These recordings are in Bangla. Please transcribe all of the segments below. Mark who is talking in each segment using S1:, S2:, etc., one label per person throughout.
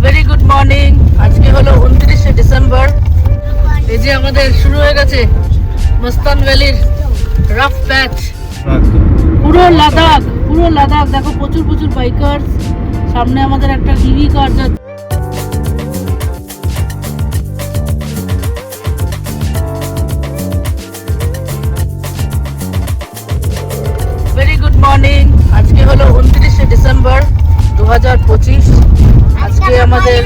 S1: Very good morning. আজকে হলো 29শে ডিসেম্বর। এই যে আমাদের শুরু হয়ে গেছে মস্তান ভ্যালির রাফ প্যাচ। পুরো লাদাখ দেখো, প্রচুর প্রচুর বাইকার। সামনে আমাদের একটা টিভি কার যাচ্ছে। Very good morning. আজকে হলো 29শে ডিসেম্বর 2025। আজকে আমাদের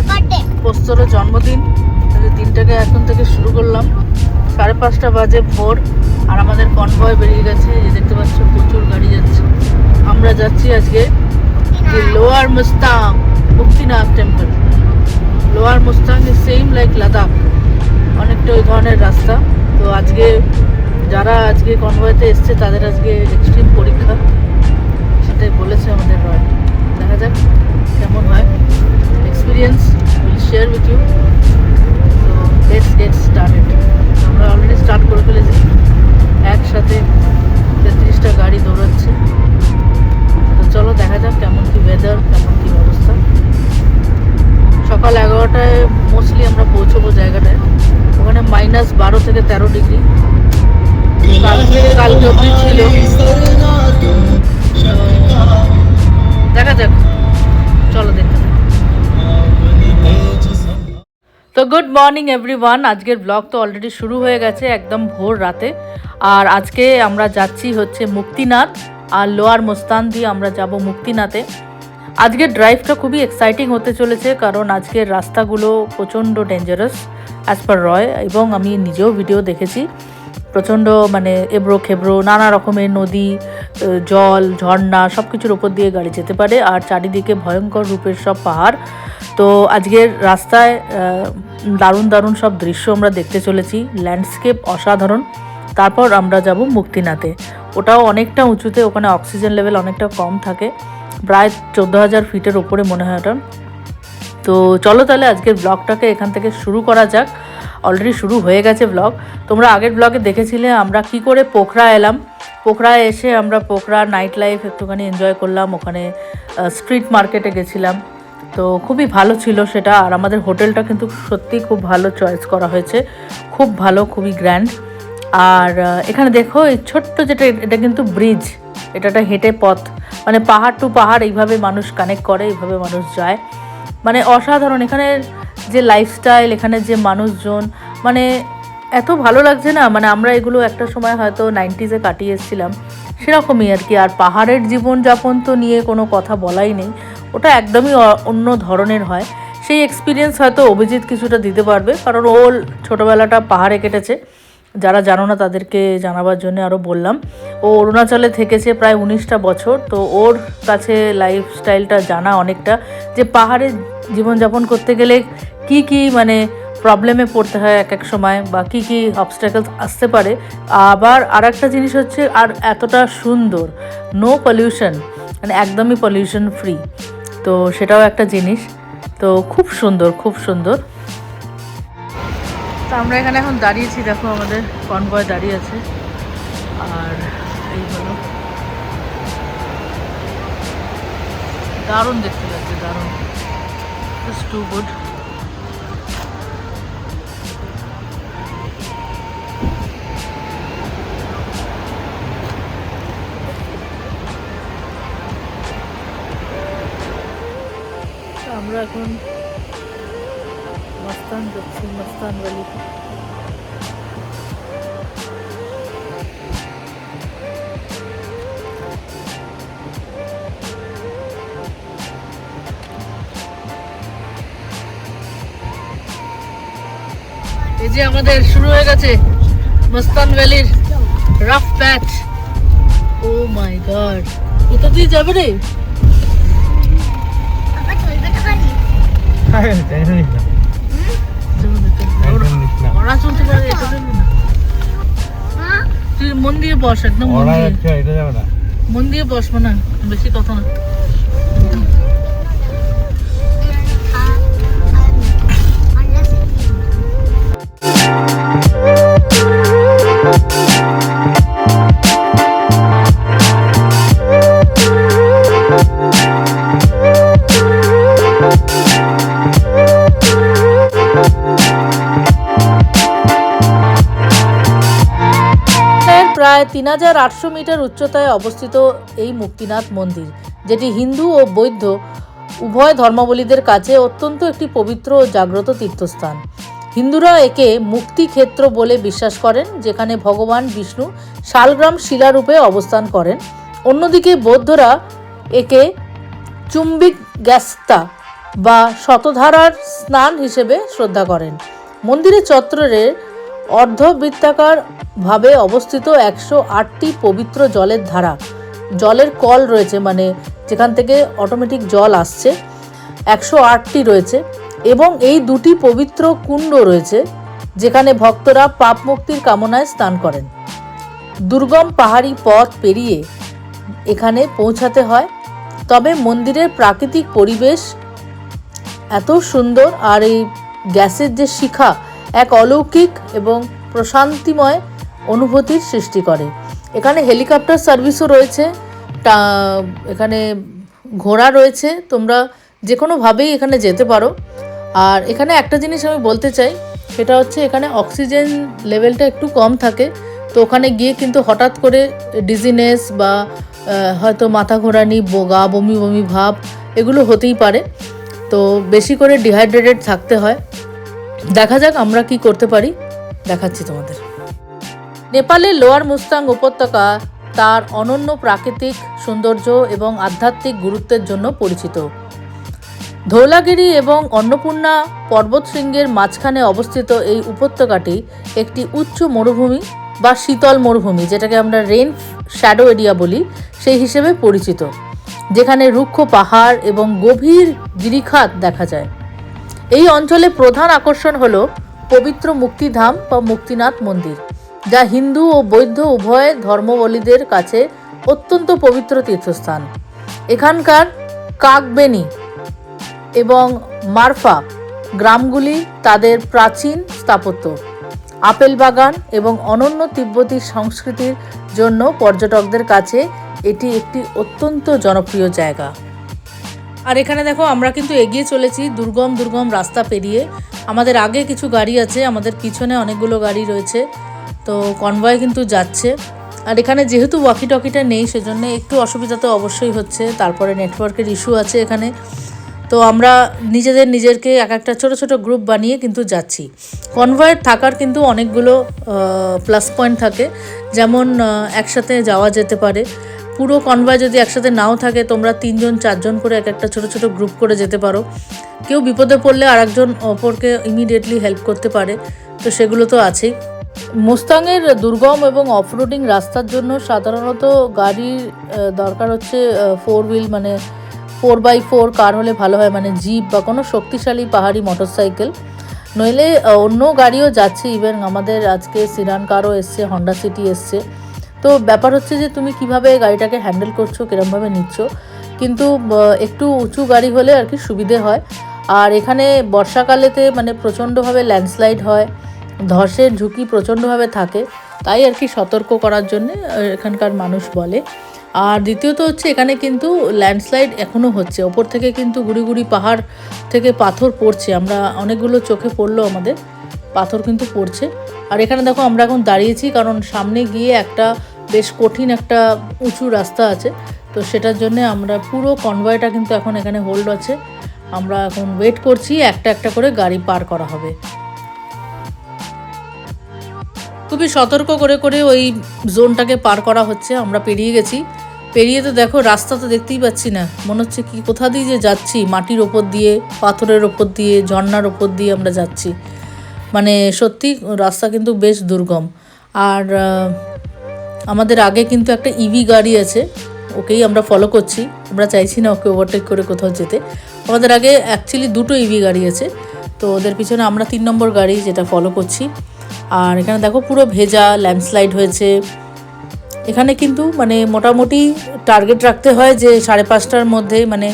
S1: পোস্তর জন্মদিন। দিনটাকে এখন থেকে শুরু করলাম। 5:30 বাজে ভোর, আর আমাদের কনভয় বেরিয়ে গেছে। এই দেখতে পাচ্ছ প্রচুর গাড়ি যাচ্ছে। আমরা যাচ্ছি আজকে lower Mustang Muktinath temple. Lower Mustang is same like Ladakh, অনেকটা ওই ধরনের রাস্তা। তো আজকে যারা আজকে কনভয়তে এসছে তাদের আজকে এক্সট্রিম পরীক্ষা, সেটাই বলেছে আমাদের রয়। দেখা যাক কেমন হয়। Experience will share with you. তো লেটস গেট স্টার্টেড। আমরা অলরেডি স্টার্ট করে ফেলেছি। একসাথে 33টা গাড়ি দৌড়াচ্ছে। তো চলো দেখা যাক কেমন কি ওয়েদার, কেমন কি অবস্থা। সকাল 11টায় মোস্টলি আমরা পৌঁছবো জায়গাটায়। ওখানে -12 থেকে 13 ডিগ্রি কালকে অবধি ছিল। দেখা যাক, চলো দেখতে থাকি। তো গুড মর্নিং এভরিওয়ান। আজকের ব্লগ তো অলরেডি শুরু হয়ে গেছে একদম ভোর রাতে। আর আজকে আমরা যাচ্ছি হচ্ছে মুক্তিনাথ, আর লোয়ার মুস্তান দিয়ে আমরা যাব মুক্তিনাথে। আজকের ড্রাইভটা খুবই এক্সাইটিং হতে চলেছে, কারণ আজকের রাস্তাগুলো প্রচণ্ড ডেঞ্জারাস অ্যাজ পার রয়, এবং আমি নিজেও ভিডিও দেখেছি। প্রচণ্ড মানে এবড়ো খেবড়ো, নানা রকমের নদী, জল, ঝর্ণা সব কিছুর ওপর দিয়ে গাড়ি যেতে পারে, আর চারিদিকে ভয়ঙ্কর রূপের সব পাহাড়। তো আজকের রাস্তায় দারুণ দারুণ সব দৃশ্য আমরা দেখতে চলেছি, ল্যান্ডস্কেপ অসাধারণ। তারপর আমরা যাব মুক্তিনাথে। ওটাও অনেকটা উঁচুতে, ওখানে অক্সিজেন লেভেল অনেকটা কম থাকে, প্রায় 14,000 ফিটের ওপরে মনে হয় ওটা। তো চলো তাহলে আজকের ব্লগটাকে এখান থেকে শুরু করা যাক। অলরেডি শুরু হয়ে গেছে ব্লগ। তোমরা আগের ব্লগে দেখেছিলে আমরা কি করে পোখরা এলাম। পোখরায় এসে আমরা পোখরা নাইট লাইফ একটুখানি এনজয় করলাম। ওখানে স্ট্রিট মার্কেটে গেছিলাম, তো খুবই ভালো ছিল সেটা। আর আমাদের হোটেলটা কিন্তু সত্যি খুব ভালো চয়েস করা হয়েছে, খুব ভালো, খুবই গ্র্যান্ড। আর এখানে দেখো এই ছোট্ট যেটা, এটা কিন্তু ব্রিজ, এটা একটা হেঁটে পথ, মানে পাহাড় টু পাহাড় এইভাবে মানুষ কানেক্ট করে, এইভাবে মানুষ যায়। মানে অসাধারণ এখানের যে লাইফস্টাইল, এখানে যে মানুষজন, মানে এত ভালো লাগছে না। মানে আমরা এগুলো একটা সময় হয়তো 90s কাটিয়ে এসেছিলাম, সেরকমই আর কি। আর পাহাড়ের জীবনযাপন তো নিয়ে কোনো কথা বলাই নেই, ওটা একদমই অন্য ধরনের হয়। সেই এক্সপিরিয়েন্স হয়তো অভিজিৎ কিছুটা দিতে পারবে, কারণ ওর ছোটোবেলাটা পাহাড়ে কেটেছে। যারা জানো না তাদেরকে জানাবার জন্য আরও বললাম। ও অরুণাচলে থেকেছে প্রায় 19টা বছর। তো ওর কাছে লাইফস্টাইলটা জানা অনেকটা, যে পাহাড়ে জীবনযাপন করতে গেলে কি কি মানে প্রবলেমে পড়তে হয় এক এক সময়, বা কি কি অবস্ট্যাকলস আসতে পারে। আবার আর একটা জিনিস হচ্ছে, আর এতটা সুন্দর, নো পলিউশন, মানে একদমই পলিউশন ফ্রি। তো সেটাও একটা জিনিস। তো খুব সুন্দর, খুব সুন্দর। তো আমরা এখানে এখন দাঁড়িয়েছি, দেখো আমাদের কনভয় দাঁড়িয়ে আছে। আর এই হলো, দারুণ দেখতে লাগছে, দারুণ, জাস্ট টু গুড। আমরা এখন মস্তান যাচ্ছি, মস্তান ভ্যালি। এই যে আমাদের শুরু হয়ে গেছে মস্তান ভ্যালির রাফ প্যাচ। ও মাই গড, কোথা দিয়ে যাবে রে? চলতে পারে, তুই মন দিয়ে বস, একদম মন দিয়ে বস, মানে বেশি কথা না। প্রায় 3800 মিটার উচ্চতায় অবস্থিত এই মুক্তিনাথ মন্দির, যেটি হিন্দু ও বৌদ্ধ উভয় ধর্মাবলম্বীদের কাছে অত্যন্ত একটি পবিত্র ও জাগ্রত তীর্থস্থান। হিন্দুরা একে মুক্তি ক্ষেত্র বলে বিশ্বাস করেন, যেখানে ভগবান বিষ্ণু শালগ্রাম শিলারূপে অবস্থান করেন। অন্যদিকে বৌদ্ধরা একে চুম্বিক গ্যাস্তা বা শতধারার স্নান হিসেবে শ্রদ্ধা করেন। মন্দিরের চত্বরে অর্ধবৃত্তাকার ভাবে অবস্থিত 108টি পবিত্র জলের ধারা, জলের কল রয়েছে, মানে যেখান থেকে অটোমেটিক জল আসছে, 108টি রয়েছে এবং এই 2টি পবিত্র কুণ্ড রয়েছে, যেখানে ভক্তরা পাপ মুক্তির কামনায় স্নান করেন। দুর্গম পাহাড়ি পথ পেরিয়ে এখানে পৌঁছাতে হয়, তবে মন্দিরের প্রাকৃতিক পরিবেশ এত সুন্দর আর এই গ্যাসের যে শিখা এক অলৌকিক এবং প্রশান্তিময় অনুভূতির সৃষ্টি করে। এখানে হেলিকপ্টার সার্ভিসও রয়েছে, এখানে ঘোড়া রয়েছে, তোমরা যে কোনোভাবেই এখানে যেতে পারো। আর এখানে একটা জিনিস আমি বলতে চাই, সেটা হচ্ছে এখানে অক্সিজেন লেভেলটা একটু কম থাকে, তো ওখানে গিয়ে কিন্তু হঠাৎ করে ডিজিনেস বা হয়তো মাথা ঘোরানি, গা বমি বমি ভাব এগুলো হতেই পারে, তো বেশি করে ডিহাইড্রেটেড থাকতে হয়। দেখা যাক আমরা কি করতে পারি, দেখাচ্ছি তোমাদের। নেপালের লোয়ার মুস্তাং উপত্যকা তার অনন্য প্রাকৃতিক সৌন্দর্য এবং আধ্যাত্মিক গুরুত্বের জন্য পরিচিত। ধৌলাগিরি এবং অন্নপূর্ণা পর্বতশৃঙ্গের মাঝখানে অবস্থিত এই উপত্যকাটি একটি উচ্চ মরুভূমি বা শীতল মরুভূমি, যেটাকে আমরা রেইন শ্যাডো এরিয়া বলি, সেই হিসেবে পরিচিত, যেখানে রুক্ষ পাহাড় এবং গভীর গিরিখাত দেখা যায়। এই অঞ্চলে প্রধান আকর্ষণ হল পবিত্র মুক্তিধাম বা মুক্তিনাথ মন্দির, যা হিন্দু ও বৌদ্ধ উভয় ধর্মাবলম্বীদের কাছে অত্যন্ত পবিত্র তীর্থস্থান। এখানকার কাকবেনি এবং মারফা গ্রামগুলি তাদের প্রাচীন স্থাপত্য, আপেল বাগান এবং অনন্য তিব্বতী সংস্কৃতির জন্য পর্যটকদের কাছে এটি একটি অত্যন্ত জনপ্রিয় জায়গা। আর এখানে দেখো আমরা কিন্তু এগিয়ে চলেছি দুর্গম দুর্গম রাস্তা পেরিয়ে। আমাদের আগে কিছু গাড়ি আছে, আমাদের পিছনে অনেকগুলো গাড়ি রয়েছে, তো কনভয় কিন্তু যাচ্ছে। আর এখানে যেহেতু ওয়াকি টকিটা নেই, সেজন্য একটু অসুবিধা তো অবশ্যই হচ্ছে, তারপরে নেটওয়ার্কের ইস্যু আছে এখানে, তো আমরা নিজেদেরকে এক একটা ছোটো ছোটো গ্রুপ বানিয়ে কিন্তু যাচ্ছি। কনভয়ের থাকার কিন্তু অনেকগুলো প্লাস পয়েন্ট থাকে, যেমন একসাথে যাওয়া যেতে পারে। পুরো কনভয় যদি একসাথে নাও থাকে, তোমরা 3জন 4জন করে এক একটা ছোটো ছোটো গ্রুপ করে যেতে পারো। কেউ বিপদে পড়লে আরেকজন অপরকে ইমিডিয়েটলি হেল্প করতে পারে, তো সেগুলো তো আছেই। মুস্তাংয়ের দুর্গম এবং অফরোডিং রাস্তার জন্য সাধারণত গাড়ির দরকার হচ্ছে 4 হুইল, মানে 4x4 কার হলে ভালো হয়, মানে জিপ বা কোনো শক্তিশালী পাহাড়ি মোটরসাইকেল, নইলে অন্য গাড়িও যাচ্ছে। ইভেন আমাদের আজকে সিরান কারও এসছে, হন্ডা সিটি এসছে। তো ব্যাপার হচ্ছে যে তুমি কিভাবে গাড়িটাকে হ্যান্ডেল করছো, কীরমভাবে নিচ্ছ, কিন্তু একটু উঁচু গাড়ি হলে আর কি সুবিধে হয়। আর এখানে বর্ষাকালেতে মানে প্রচণ্ডভাবে ল্যান্ডস্লাইড হয়, ধসের ঝুঁকি প্রচণ্ডভাবে থাকে, তাই আর কি সতর্ক করার জন্যে এখানকার মানুষ বলে। আর দ্বিতীয়ত হচ্ছে এখানে কিন্তু ল্যান্ডস্লাইড এখনও হচ্ছে, ওপর থেকে কিন্তু গুড়ি গুড়ি পাহাড় থেকে পাথর পড়ছে, আমরা অনেকগুলো চোখে পড়লো আমাদের, পাথর কিন্তু পড়ছে। আর এখানে দেখো আমরা এখন দাঁড়িয়েছি, কারণ সামনে গিয়ে একটা বেশ কঠিন একটা উঁচু রাস্তা আছে, তো সেটার জন্য আমরা পুরো কনভয়টা কিন্তু এখন এখানে হোল্ড আছে। আমরা এখন ওয়েট করছি, একটা একটা করে গাড়ি পার করা হবে। খুবই সতর্ক করে করে ওই জোনটাকে পার করা হচ্ছে। আমরা পেরিয়ে গেছি, পেরিয়ে তো দেখো রাস্তা তো দেখতেই পাচ্ছি না, মনে হচ্ছে কি কোথা দিয়ে যে যাচ্ছি, মাটির ওপর দিয়ে, পাথরের ওপর দিয়ে, ঝর্ণার ওপর দিয়ে আমরা যাচ্ছি, মানে সত্যি রাস্তা কিন্তু বেশ দুর্গম। আর আমাদের আগে কিন্তু একটা ইভি গাড়ি আছে, ওকেই আমরা ফলো করছি, আমরা চাইছি না ওকে ওভারটেক করে কোথাও যেতে। আমাদের আগে অ্যাকচুয়ালি 2টো ইভি গাড়ি আছে, তো ওদের পিছনে আমরা 3 নম্বর গাড়ি যেটা ফলো করছি। আর এখানে দেখো পুরো ভেজা, ল্যান্ডস্লাইড হয়েছে। এখানে কিন্তু মানে মোটামুটি টার্গেট রাখতে হয় যে 5:30টার মধ্যে, মানে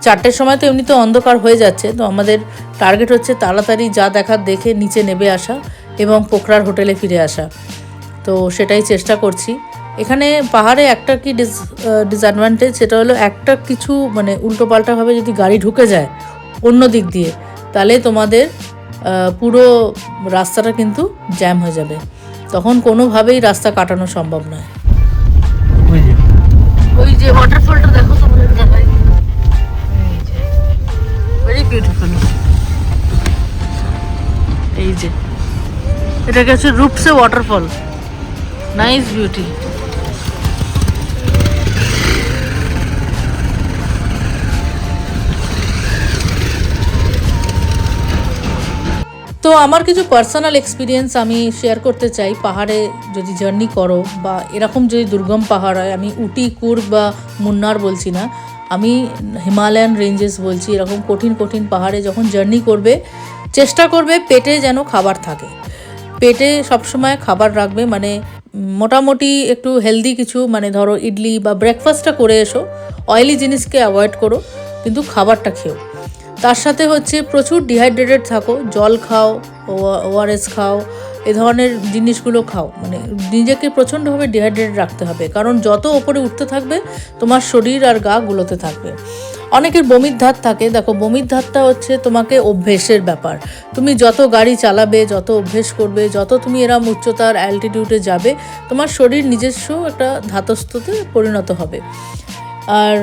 S1: 4টের সময় তো এমনিতে অন্ধকার হয়ে যাচ্ছে, তো আমাদের টার্গেট হচ্ছে তাড়াতাড়ি যা দেখার দেখে নিচে নেমে আসা এবং পোখরার হোটেলে ফিরে আসা, তো সেটাই চেষ্টা করছি। এখানে পাহাড়ে একটা কি ডিসঅ্যাডভান্টেজ, সেটা হলো একটা কিছু মানে উল্টোপাল্টাভাবে যদি গাড়ি ঢুকে যায় অন্য দিক দিয়ে, তাহলে তোমাদের পুরো রাস্তাটা কিন্তু জ্যাম হয়ে যাবে। তখন কোনোভাবেই রাস্তা কাটানো সম্ভব নয়। ওই যে ওয়াটারফলটা দেখো, তোমাদের দেখাই, ভেরি বিউটিফুল। এই যে এটাকে হচ্ছে রূপসে ওয়াটারফল, নাইস বিউটি। তো আমার কিছু পার্সোনাল এক্সপিরিয়েন্স আমি শেয়ার করতে চাই। পাহাড়ে যদি জার্নি করো বা এরকম যদি দুর্গম পাহাড় হয়, আমি উটি, কুর্গ বা মুন্নার বলছি না, আমি হিমালয়ান রেঞ্জেস বলছি, এরকম কঠিন কঠিন পাহাড়ে যখন জার্নি করবে, চেষ্টা করবে পেটে যেন খাবার থাকে, পেটে সবসময় খাবার রাখবে, মানে মোটামুটি একটু হেলদি কিছু, মানে ধরো ইডলি বা ব্রেকফাস্টটা করে এসো, অয়েলি জিনিসকে অ্যাভয়েড করো, কিন্তু খাবারটা খেও। তার সাথে হচ্ছে প্রচুর ডিহাইড্রেটেড থাকো, জল খাও, ওআরএস খাও, এ ধরনের জিনিসগুলো খাও, মানে নিজেকে প্রচণ্ডভাবে ডিহাইড্রেটেড রাখতে হবে, কারণ যত ওপরে উঠতে থাকবে তোমার শরীর আর গা গুলোতে থাকবে। অনেকের বমির ধাত থাকে, দেখো বমির ধাতটা হচ্ছে তোমাকে অভ্যেসের ব্যাপার। তুমি যত গাড়ি চালাবে, যত অভ্যেস করবে, যত তুমি এরম উচ্চতার অ্যালটিটিউডে যাবে, তোমার শরীর নিজস্ব একটা ধাতস্থতে পরিণত হবে। আর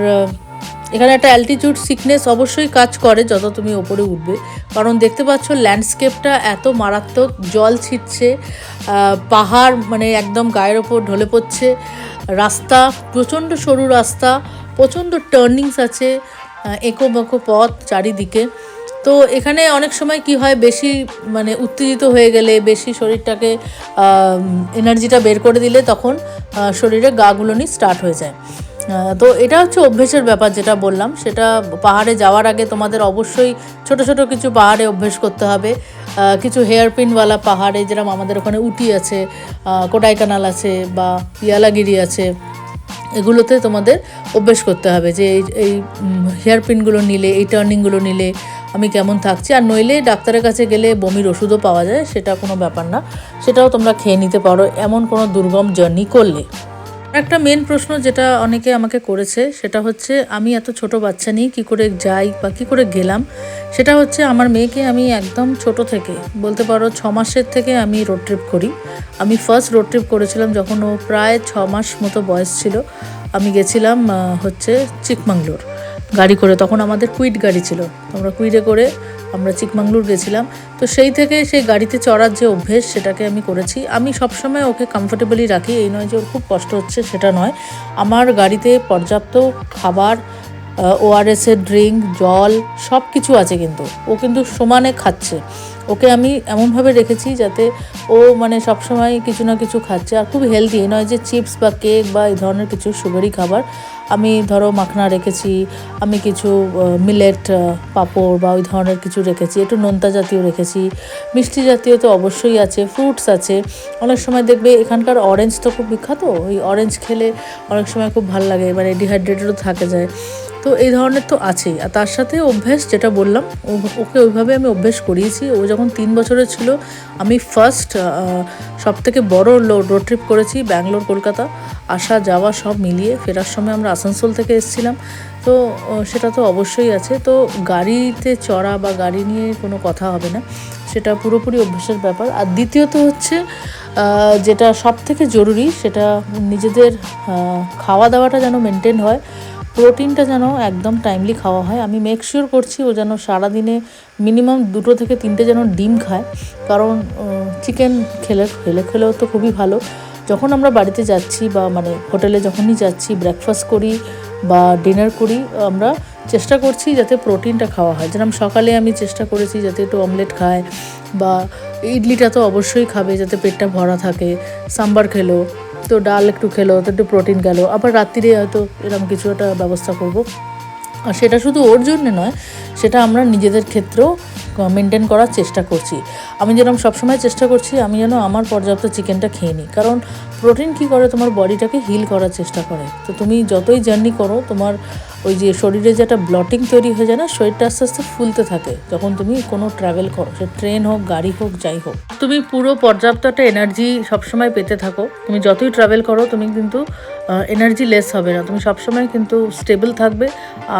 S1: এখানে একটা অ্যালটিটিউড সিকনেস অবশ্যই কাজ করে যত তুমি ওপরে উঠবে, কারণ দেখতে পাচ্ছ ল্যান্ডস্কেপটা এত মারাত্মক, জল ছিটছে, পাহাড় মানে একদম গায়ের ওপর ঢলে পড়ছে, রাস্তা প্রচণ্ড সরু রাস্তা, প্রচণ্ড টার্নিংস আছে, এঁকো বাঁকো পথ চারিদিকে। তো এখানে অনেক সময় কি হয়, বেশি মানে উত্তেজিত হয়ে গেলে, বেশি শরীরটাকে এনার্জিটা বের করে দিলে, তখন শরীরে গা গুলোনি স্টার্ট হয়ে যায়। তো এটা হচ্ছে অভ্যেসের ব্যাপার, যেটা বললাম, সেটা পাহাড়ে যাওয়ার আগে তোমাদের অবশ্যই ছোট ছোট কিছু পাহাড়ে অভ্যেস করতে হবে। কিছু হেয়ারপিনওয়ালা পাহাড়ে, যেরকম আমাদের ওখানে উটি আছে, কোডাইকানাল আছে বা ইয়ালাগিরি আছে, এগুলোতে তোমাদের অভ্যেস করতে হবে যে এই হেয়ারপিনগুলো নিলে, এই টার্নিংগুলো নিলে আমি কেমন থাকছি। আর নইলে ডাক্তারের কাছে গেলে বমির ওষুধও পাওয়া যায়, সেটা কোনো ব্যাপার না, সেটাও তোমরা খেয়ে নিতে পারো এমন কোনো দুর্গম জার্নি করলে। একটা মেন প্রশ্ন যেটা অনেকে আমাকে করেছে, সেটা হচ্ছে আমি এত ছোট বাচ্চা নিয়ে কী করে যাই বা কী করে গেলাম। সেটা হচ্ছে আমার মেয়েকে আমি একদম ছোট থেকে, বলতে পারো 6 মাসের থেকে আমি রোড ট্রিপ করি। আমি ফার্স্ট রোড ট্রিপ করেছিলাম যখন ও প্রায় 6 মাস মতো বয়স ছিল। আমি গেছিলাম হচ্ছে চিকমাঙ্গলুর গাড়ি করে, তখন আমাদের কুইড গাড়ি ছিল, আমরা কুইডে করে আমরা চিকমাঙ্গলুর গেছিলাম। তো সেই থেকে সেই গাড়িতে চড়ার যে অভ্যেস, সেটাকে আমি করেছি। আমি সবসময় ওকে কমফোর্টেবলি রাখি, এই নয় যে ওর খুব কষ্ট হচ্ছে, সেটা নয়। আমার গাড়িতে পর্যাপ্ত খাবার, ওআরএসের ড্রিঙ্ক, জল সব কিছু আছে, কিন্তু ও কিন্তু সমানে খাচ্ছে। ওকে আমি এমনভাবে রেখেছি যাতে ও মানে সবসময় কিছু না কিছু খাচ্ছে, আর খুব হেলদি, এই নয় যে চিপস বা কেক বা এই ধরনের কিছু সুগারি খাবার। আমি ধরো মাখনা রেখেছি, আমি কিছু মিলেট পাঁপড় বা ওই ধরনের কিছু রেখেছি, একটু নোনতা জাতীয় রেখেছি, মিষ্টি জাতীয় তো অবশ্যই আছে, ফ্রুটস আছে। অনেক সময় দেখবে এখানকার অরেঞ্জ তো খুব বিখ্যাত, ওই অরেঞ্জ খেলে অনেক সময় খুব ভালো লাগে, মানে ডিহাইড্রেটেডও থাকে যায়। তো এই ধরনের তো আছেই। আর তার সাথে অভ্যেস যেটা বললাম, ওকে ওইভাবে আমি অভ্যেস করিয়েছি। ও যখন 3 বছরের ছিল, আমি ফার্স্ট সবথেকে বড় রোড ট্রিপ করেছি ব্যাঙ্গালোর কলকাতা, আসা যাওয়া সব মিলিয়ে। ফেরার সময় আমরা আসানসোল থেকে এসেছিলাম, তো সেটা তো অবশ্যই আছে। তো গাড়িতে চড়া বা গাড়ি নিয়ে কোনো কথা হবে না, সেটা পুরোপুরি অভ্যেসের ব্যাপার। আর দ্বিতীয়ত হচ্ছে যেটা সব থেকে জরুরি, সেটা নিজেদের খাওয়া দাওয়াটা যেন মেনটেন হয়, প্রোটিনটা যেন একদম টাইমলি খাওয়া হয়। আমি মেক শিওর করছি ও যেন সারাদিনে মিনিমাম 2 থেকে 3টে যেন ডিম খায়, কারণ চিকেন খেলেও তো খুবই ভালো। যখন আমরা বাড়িতে যাচ্ছি বা মানে হোটেলে যখনই যাচ্ছি, ব্রেকফাস্ট করি বা ডিনার করি, আমরা চেষ্টা করছি যাতে প্রোটিনটা খাওয়া হয়। যেরকম সকালে আমি চেষ্টা করেছি যাতে একটু অমলেট খায়, বা ইডলিটা তো অবশ্যই খাবে যাতে পেটটা ভরা থাকে, সাম্বার খেলো তো ডাল একটু খেলো তো একটু প্রোটিন গেল, আবার রাত্রিরে হয়তো এরকম কিছু একটা ব্যবস্থা করব। আর সেটা শুধু ওর জন্য নয়, সেটা আমরা নিজেদের ক্ষেত্রেও মেনটেন করার চেষ্টা করছি। আমি যেরকম সবসময় চেষ্টা করছি আমি যেন আমার পর্যাপ্ত চিকেনটা খেয়ে নিই, কারণ প্রোটিন কী করে, তোমার বডিটাকে হিল করার চেষ্টা করে। তো তুমি যতই জার্নি করো, তোমার ওই যে শরীরে যে একটা ব্লটিং তৈরি হয়ে যায় না, শরীরটা আস্তে আস্তে ফুলতে থাকে যখন তুমি কোনো ট্রাভেল করো, সে ট্রেন হোক, গাড়ি হোক, যাই হোক। তুমি পুরো পর্যাপ্ত একটা এনার্জি সবসময় পেতে থাকো। তুমি যতই ট্রাভেল করো, তুমি কিন্তু এনার্জি লেস হবে না, তুমি সবসময় কিন্তু স্টেবল থাকবে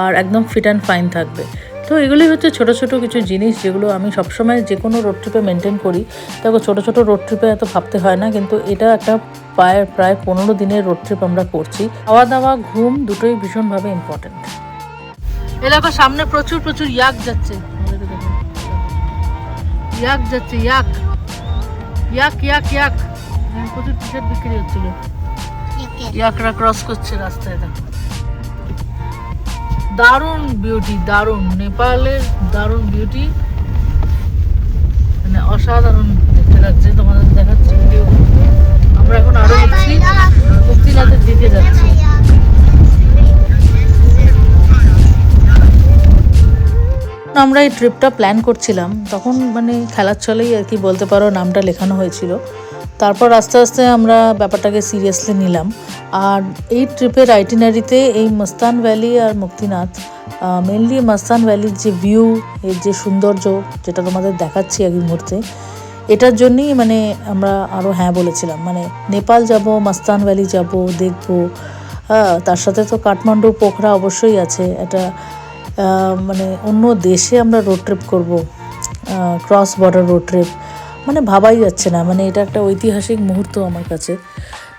S1: আর একদম ফিট অ্যান্ড ফাইন থাকবে। তো এগুলোই হচ্ছে ছোট ছোট কিছু জিনিস যেগুলো আমি সবসময় যে কোনো রোড ট্রিপে মেনটেন করি। দেখো ছোট ছোট রোড ট্রিপে এত ভাবতে হয় না, কিন্তু এটা একটা প্রায় 15 দিনের রোড ট্রিপ আমরা করছি। খাওয়া দাওয়া ঘুম দুটোই ভীষণভাবে ইম্পর্টেন্ট। এ দেখো সামনে প্রচুর প্রচুর ইয়াক যাচ্ছে, ইয়াক যাচ্ছে, ইয়াক ইয়াক ইয়াক ইয়াক প্রচুর টি শার্ট বিক্রি হচ্ছিল, ইয়াকরা ক্রস করছে রাস্তায়। দেখো দারুণ বিউটি, দারুণ নেপালের দারুণ বিউটি, মানে অসাধারণ দেখতে লাগছে। তোমাদের দেখাচ্ছি ভিডিও। আমরা এখন আরো যাচ্ছি, মুক্তিনাথের দিকে যাচ্ছি। আমরা এই ট্রিপটা প্ল্যান করছিলাম তখন মানে খেলার ছলেই আর কি বলতে পারো নামটা লেখানো হয়েছিল। তারপর আস্তে আস্তে আমরা ব্যাপারটাকে সিরিয়াসলি নিলাম। আর এই ট্রিপের আইটিনারিতে এই মস্তান ভ্যালি আর মুক্তিনাথ, মেনলি মস্তান ভ্যালির যে ভিউ, এর যে সৌন্দর্য যেটা তোমাদের দেখাচ্ছি এক মুহূর্তে, এটার জন্যই মানে আমরা আরও হ্যাঁ বলেছিলাম। মানে নেপাল যাব, মস্তান ভ্যালি যাব, দেখবো। তার সাথে তো কাঠমান্ডু পোখরা অবশ্যই আছে। এটা মানে অন্য দেশে আমরা রোড ট্রিপ করবো, ক্রস বর্ডার রোড ট্রিপ, মানে ভাবাই যাচ্ছে না। মানে এটা একটা ঐতিহাসিক মুহূর্ত আমার কাছে।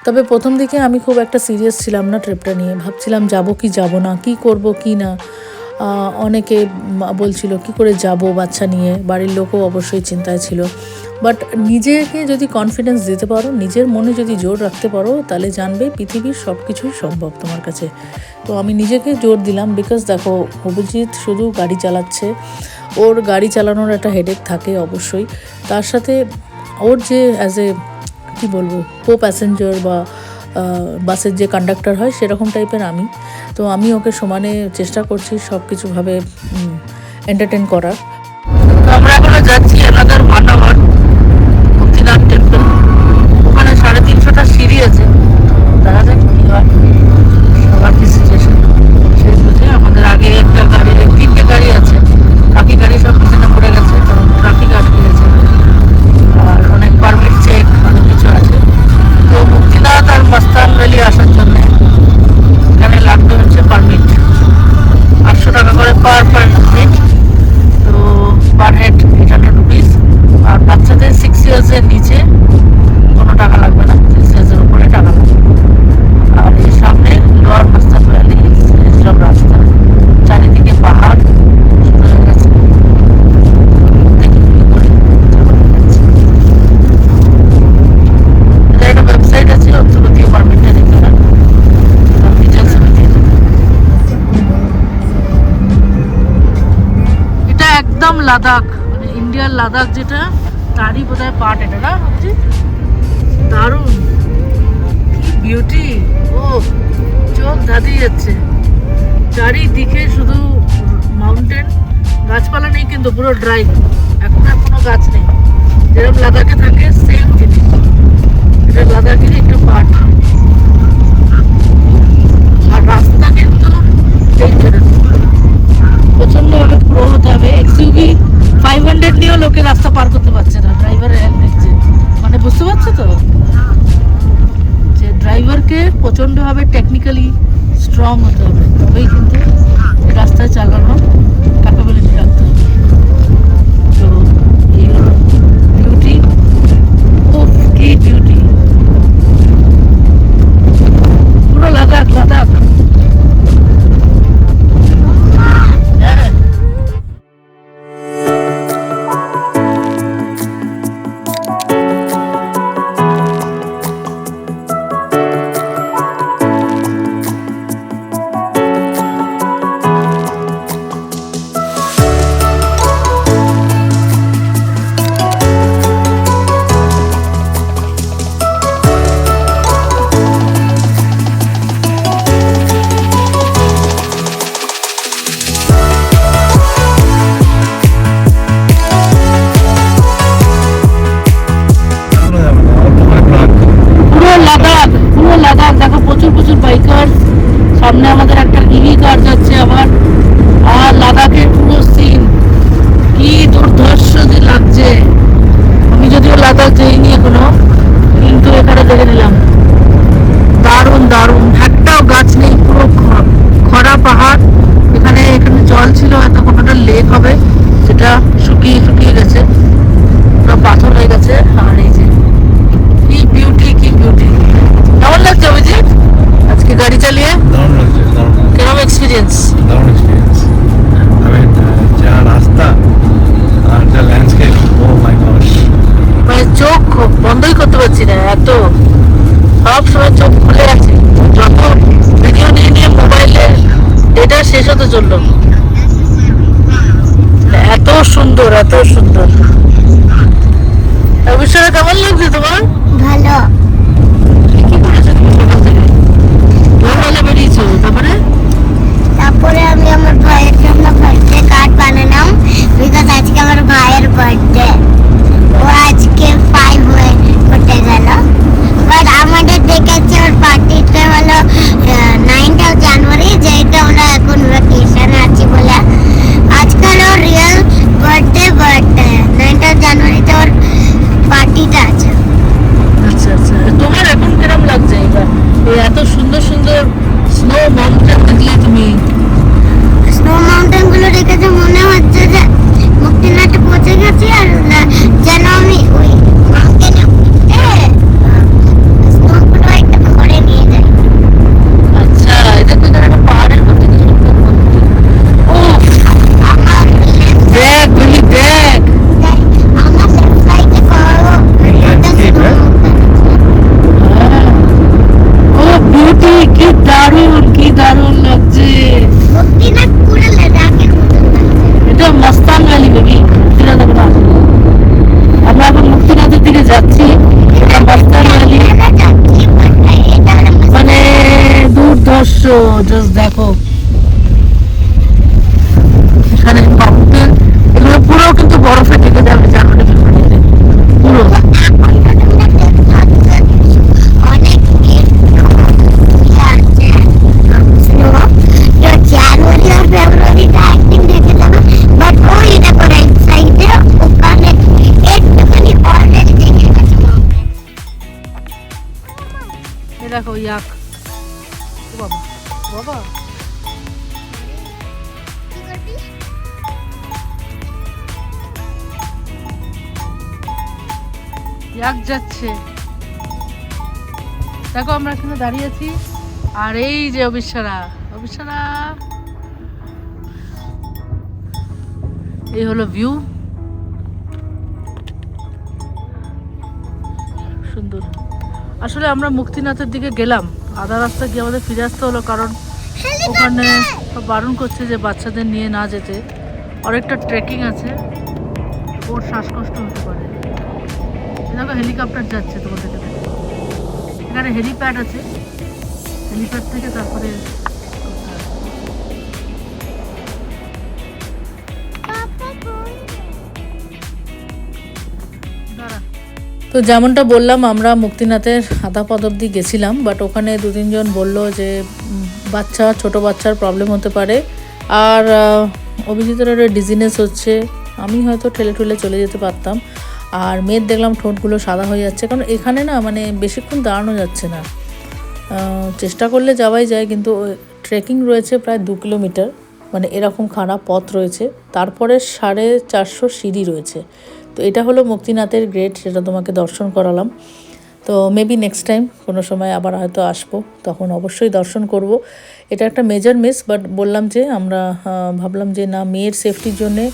S1: তবে প্রথম দিকে আমি খুব একটা সিরিয়াস ছিলাম না ট্রিপটা নিয়ে, ভাবছিলাম যাব কি যাব না, কি করব কি না। অনেকে বলছিল কি করে যাব বাচ্চা নিয়ে, বাড়ির লোকও অবশ্যই চিন্তায় ছিল। বাট নিজেকে যদি কনফিডেন্স দিতে পারো, নিজের মনে যদি জোর রাখতে পারো, তাহলে জানবে পৃথিবীর সব কিছুই সম্ভব তোমার কাছে। তো আমি নিজেকে জোর দিলাম, বিকজ দেখো অভিজিৎ শুধু গাড়ি চালাচ্ছে, ওর গাড়ি চালানোর একটা হেডেক থাকে অবশ্যই। তার সাথে ওর যে অ্যাজ এ কী বলবো কো প্যাসেঞ্জার বা বাসের যে কন্ডাক্টর হয় সেরকম টাইপের আমি। তো আমি ওকে সমানে চেষ্টা করছি সব কিছুভাবে এন্টারটেন করার। আমরা এখন যাচ্ছি এলাকার মানাবার মুক্তিনাথ টেম্পল। ওখানে 350টা সিঁড়ি আছে, দেখা যাক কি হয়। সবার কি সিচুয়েশন সেই বুঝে আমাদের আগে একটা গাড়ি, 3টে গাড়ি আছে, বাকি গাড়ি সব পিছনে পড়ে গেছে, কারণ ট্রাফিক আটকে গেছে আর অনেক পারমিট চেক অনেক কিছু আছে। তো মুক্তিনাথ আর মস্তান ভ্যালি আসার জন্য এখানে লাগবে হচ্ছে পারমিট, 800 টাকা করে পার পারমিট। তো পার হেড 800 রুপিস। আর বাচ্চাদের 6 ইয়ার্সের নিচে কোনো টাকা লাগবে না, 6 ইয়ার্সের উপরে টাকা লাগবে। আর এর সামনে লোয়ার মস্তান ভ্যালি, সব রাস্তা, চারিদিকে পাহাড় শুরু হয়ে গেছে। একটা ওয়েবসাইট আছে, ওর দিয়ে পারমিটটা দিতে হয়, ডিটেলস আমি দিয়ে দেবো। এটা একদম লাদাখ, মানে ইন্ডিয়ার লাদাখ যেটা, তারই বোধহয় পার্ট এটা না? দারুণ, কি বিউটি! ও চোখ ধাঁধিয়ে যাচ্ছে। চারিদিকে শুধু মাউন্টেন, গাছপালা নেই কিন্তু পুরো ড্রাই, এখন আর কোনো গাছ নেই। যেরকম লাদাখে থাকে সেম জিনিস, এটা লাদাখের একটা পার্ট। আর রাস্তা কিন্তু প্রচন্ডভাবে প্রো হতে হবে। এক্সইউভি 500 নিয়েও লোকে রাস্তা পার করতে পারছে না, ড্রাইভারের হেল্প নিচ্ছে। মানে বুঝতে পারছো তো, যে ড্রাইভারকে প্রচন্ডভাবে টেকনিক্যালি স্ট্রং হতে হবে, তবেই কিন্তু রাস্তায় চালানোর ক্যাপাবিলিটি রাখতে হবে। তো এই হলো বিউটি, খুব কি বিউটি, পুরো লাদাখ লাদাখ। এত সব সময় চোখ খুলে আছে, যত ভিডিও নিয়ে নিয়ে মোবাইলে ডেটা শেষ হতে চললো। এত সুন্দর, এত সুন্দর। অবশ্যই কেমন লাগছে তোমার?
S2: ভালো।
S1: কি করেছো তুমি সকাল থেকে? ভোরবেলা বেরিয়েছো, তারপরে
S2: আমি আমার ভাইয়ের জন্য বার্থডে কার্ড বানালাম, বিকজ আজকে আমার ভাইয়ের বার্থডে। ও আজকে 5 হতে গেল, বাট আমাদের দেখেছে ওর পার্টিতে হলো 9th জানুয়ারি, যেটা আমরা এখন ভ্যাকেশনে আছি বলে। আজকাল ওর রিয়েল বার্থডে 9th জানুয়ারিতে ওর পার্টিটা আছে।
S1: আচ্ছা আচ্ছা, তোমার এখন কিরম লাগছে এবার এই এত সুন্দর সুন্দর স্নো মাউন্টেন দেখলে? তুমি
S2: স্নো মাউন্টেন গুলো দেখেছে, মনে হচ্ছে যে মুক্তিনাথে পৌঁছে গেছি, আর যেন আমি ওই মাউন্টেনে স্নো গুলো একটা করে নিয়ে যাই।
S1: আচ্ছা, এটা তো একটা পাহাড়ের মধ্যে কি সুন্দর মন্দির। ও
S2: আমার
S1: দেখ বলি, দেখ
S2: আমার লেফট সাইডে
S1: ও বিউটি, কি দারুণ, কি দারুণ লাগছে।
S2: মুক্তিনাথ পুরো লাদাখের মতন লাগছে।
S1: এটা মস্তান ভ্যালি বেবি, মুক্তিনাথ না। আমরা এখন মুক্তিনাথের দিকে যাচ্ছি। এটা মস্তান ভ্যালি, মানে দুর্ধর্ষ। জাস্ট দেখো এখানে মাউন্টেন, এগুলো পুরো কিন্তু বরফে ঢেকে যাবে জানুয়ারি ফেব্রুয়ারিতে পুরো। এ দেখো ইয়াক, ও বাবা বাবা, ইয়াক যাচ্ছে। দেখো আমরা এখানে দাঁড়িয়ে আছি, আর এই যে অবিশ্বরা, অবিশ্বরা, এই হলো ভিউ, সুন্দর। আসলে আমরা মুক্তিনাথের দিকে গেলাম, আধা রাস্তা গিয়ে আমাদের ফিরে আসতে হলো, কারণ ওখানে বারণ করছে যে বাচ্চাদের নিয়ে না যেতে, অনেকটা ট্রেকিং আছে, ওর শ্বাসকষ্ট হতে পারে। দেখো হেলিকপ্টার যাচ্ছে তোমাদের কাছে, এখানে হেলিপ্যাড আছে, হেলিপ্যাড থেকে তারপরে তো যেমনটা বললাম, আমরা মুক্তিনাথের আধা পথ অব্দি গেছিলাম, বাট ওখানে 2-3 জন বললো যে ছোট বাচ্চার প্রবলেম হতে পারে, আর অভিজিতের ডিজিনেস হচ্ছে। আমি হয়তো ঠেলে ঠেলে চলে যেতে পারতাম, আর মেয়ের দেখলাম ঠোঁটগুলো সাদা হয়ে যাচ্ছে, কারণ এখানে না মানে বেশিক্ষণ দাঁড়ানো যাচ্ছে না। চেষ্টা করলে যাওয়াই যায়, কিন্তু ট্রেকিং রয়েছে প্রায় 2 কিলোমিটার, মানে এরকম খারাপ পথ রয়েছে, তারপরে 450 সিঁড়ি রয়েছে। তো এটা হলো মুক্তিনাথের গ্রেট, সেটা তোমাকে দর্শন করালাম। তো মেবি নেক্সট টাইম কোনো সময় আবার হয়তো আসবো, তখন অবশ্যই দর্শন করব। এটা একটা মেজর মিস, বাট বললাম যে আমরা ভাবলাম যে না, মেয়ের সেফটির জন্যে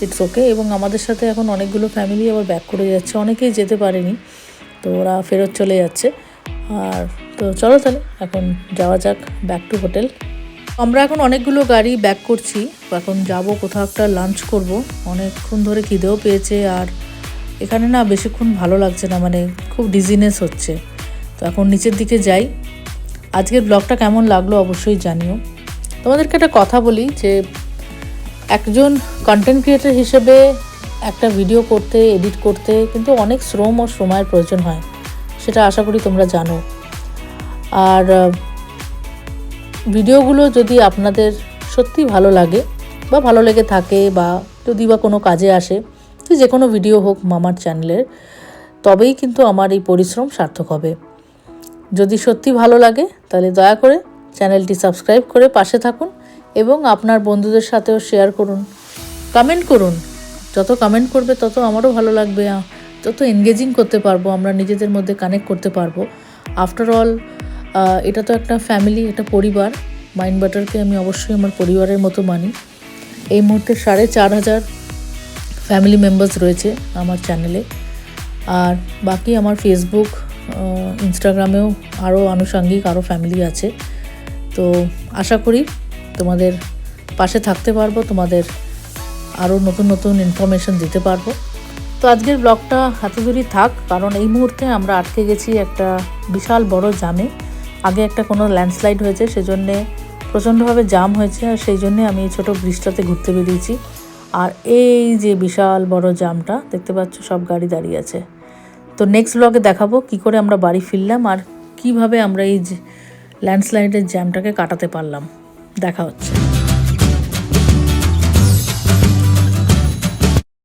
S1: ইটস ওকে। এবং আমাদের সাথে এখন অনেকগুলো ফ্যামিলি আবার ব্যাক করে যাচ্ছে, অনেকেই যেতে পারেনি, তো ওরা ফেরত চলে যাচ্ছে। আর তো চলো তাহলে এখন যাওয়া যাক ব্যাক টু হোটেল। আমরা এখন অনেকগুলো গাড়ি ব্যাক করছি, এখন যাব কোথাও একটা লাঞ্চ করব, অনেকক্ষণ ধরে খিদেও পেয়েছে, আর এখানে না বেশিক্ষণ ভালো লাগছে না, মানে খুব ডিজিনেস হচ্ছে। তো এখন নিচের দিকে যাই। আজকের ব্লগটা কেমন লাগলো অবশ্যই জানিও। তোমাদেরকে একটা কথা বলি যে একজন কন্টেন্ট ক্রিয়েটর হিসেবে একটা ভিডিও করতে, এডিট করতে কিন্তু অনেক শ্রম ও সময়ের প্রয়োজন হয়, সেটা আশা করি তোমরা জানো। আর ভিডিওগুলো যদি আপনাদের সত্যি ভালো লাগে বা ভালো লেগে থাকে, বা যদি বা কোনো কাজে আসে, যে কোনো ভিডিও হোক মামার চ্যানেলের, তবেই কিন্তু আমার এই পরিশ্রম সার্থক হবে। যদি সত্যি ভালো লাগে তাহলে দয়া করে চ্যানেলটি সাবস্ক্রাইব করে পাশে থাকুন, এবং আপনার বন্ধুদের সাথেও শেয়ার করুন, কমেন্ট করুন। যত কমেন্ট করবে তত আমারও ভালো লাগবে, তত এনগেজিং করতে পারবো, আমরা নিজেদের মধ্যে কানেক্ট করতে পারবো। আফটার অল এটা তো একটা ফ্যামিলি, একটা পরিবার। মাইন্ড বাটারকে আমি অবশ্যই আমার পরিবারের মতো মানি। এই মুহূর্তে 4,500 ফ্যামিলি মেম্বার্স রয়েছে আমার চ্যানেলে, আর বাকি আমার ফেসবুক, ইনস্টাগ্রামেও আরও আনুষঙ্গিক আরও ফ্যামিলি আছে। তো আশা করি তোমাদের পাশে থাকতে পারবো, তোমাদের আরও নতুন নতুন ইনফরমেশন দিতে পারবো। তো আজকের ব্লগটা এত দূরই থাক, কারণ এই মুহূর্তে আমরা আটকে গেছি একটা বিশাল বড় জামে। আগে একটা কোনো ল্যান্ডস্লাইড হয়েছে, সেজন্যে প্রচণ্ডভাবে জাম হয়েছে, আর সেই জন্যে আমি এই ছোটো ব্রিজটাতে ঘুরতে বেরিয়েছি। আর এই যে বিশাল বড় জামটা দেখতে পাচ্ছ, সব গাড়ি দাঁড়িয়ে আছে। তো নেক্সট ব্লগে দেখাবো কী করে আমরা বাড়ি ফিরলাম আর কিভাবে আমরা এই ল্যান্ডস্লাইডের জ্যামটাকে কাটাতে পারলাম। দেখা হচ্ছে।